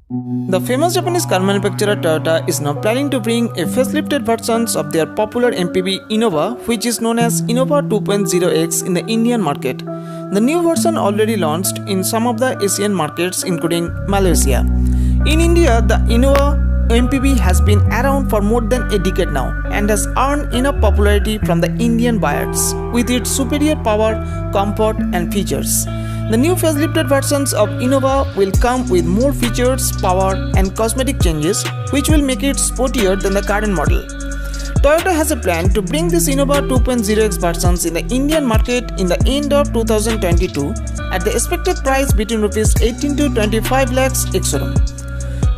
The famous Japanese car manufacturer Toyota is now planning to bring a facelifted versions of their popular MPV Innova, which is known as Innova 2.0X in the Indian market. The new version already launched in some of the Asian markets including Malaysia. In India, the Innova MPV has been around for more than a decade now and has earned enough popularity from the Indian buyers with its superior power, comfort and features. The new facelifted versions of Innova will come with more features, power and cosmetic changes which will make it sportier than the current model. Toyota has a plan to bring this Innova 2.0X versions in the Indian market in the end of 2022 at the expected price between Rs 18 to 25 lakhs ex-showroom.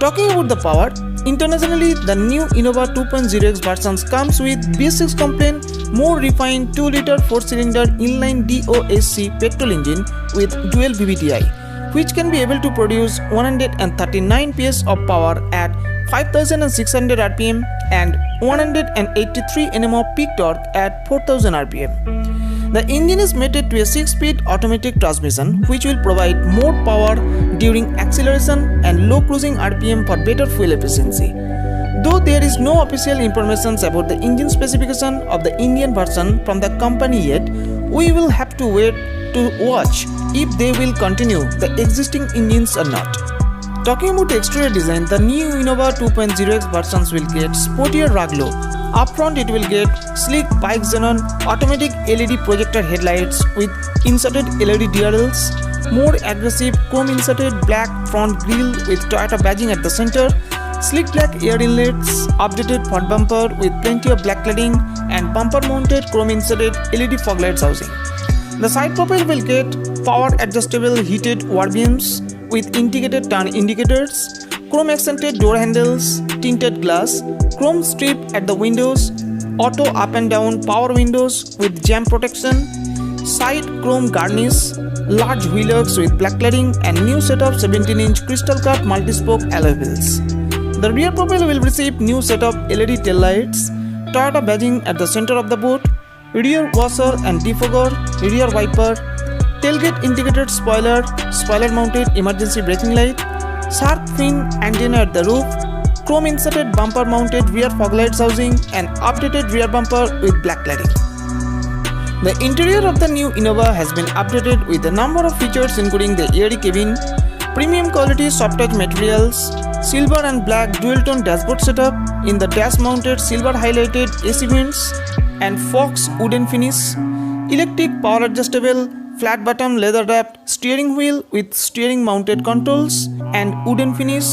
Talking about the power, internationally the new Innova 2.0X versions comes with V6 compliant, more refined 2-liter 4-cylinder inline DOHC petrol engine with dual VVTi, which can be able to produce 139 PS of power at 5600 rpm and 183 Nm of peak torque at 4000 rpm. The engine is mated to a 6-speed automatic transmission which will provide more power during acceleration and low cruising RPM for better fuel efficiency. Though there is no official information about the engine specification of the Indian version from the company yet, we will have to wait to watch if they will continue the existing engines or not. Talking about the exterior design, the new Innova 2.0X versions will get sportier rug look. Up front it will get sleek bike xenon automatic LED projector headlights with inserted LED DRLs, more aggressive chrome inserted black front grille with Toyota badging at the center, sleek black air inlets, updated front bumper with plenty of black cladding and bumper mounted chrome inserted LED fog lights housing. The side profile will get power adjustable heated wall beams with integrated turn indicators, chrome accented door handles, tinted glass, chrome strip at the windows, auto up and down power windows with jam protection, side chrome garnish, large wheel arcs with black cladding and new set of 17-inch crystal cut multi-spoke alloy wheels. The rear profile will receive new set of LED tail lights, Toyota badging at the center of the boot, rear washer and defogger, rear wiper, tailgate integrated spoiler, spoiler mounted emergency braking light, shark fin antenna at the roof, chrome inserted bumper mounted rear fog lights housing and updated rear bumper with black cladding. The interior of the new Innova has been updated with a number of features including the airy cabin, premium quality soft touch materials, silver and black dual tone dashboard setup in the dash mounted silver highlighted AC vents and Fox wooden finish, electric power adjustable flat bottom leather wrapped steering wheel with steering mounted controls and wooden finish,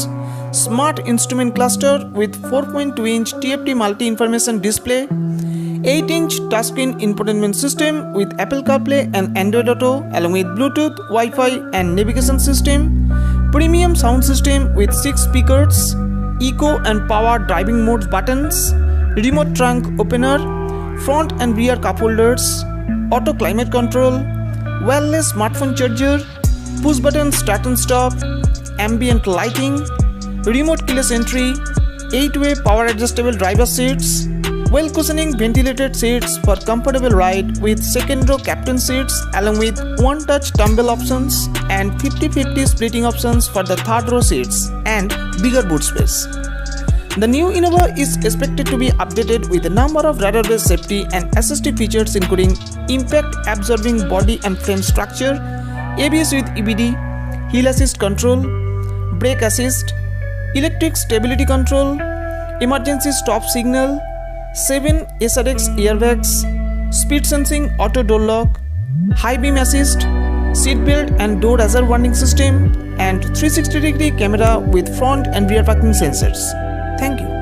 smart instrument cluster with 4.2-inch TFT multi-information display, 8-inch touchscreen infotainment system with Apple CarPlay and Android Auto along with Bluetooth, Wi-Fi and navigation system, premium sound system with 6 speakers, eco and power driving mode buttons, remote trunk opener, front and rear cup holders, auto climate control, wireless smartphone charger, push button start and stop, ambient lighting, remote keyless entry, 8-way power adjustable driver seats, well cushioning ventilated seats for comfortable ride with second row captain seats along with one-touch tumble options and 50-50 splitting options for the third row seats and bigger boot space. The new Innova is expected to be updated with a number of radar-based safety and assistive features including impact-absorbing body and frame structure, ABS with EBD, hill assist control, brake assist, electric stability control, emergency stop signal, 7 SRX airbags, speed sensing auto door lock, high beam assist, seat belt and door hazard warning system, and 360-degree camera with front and rear parking sensors. Thank you.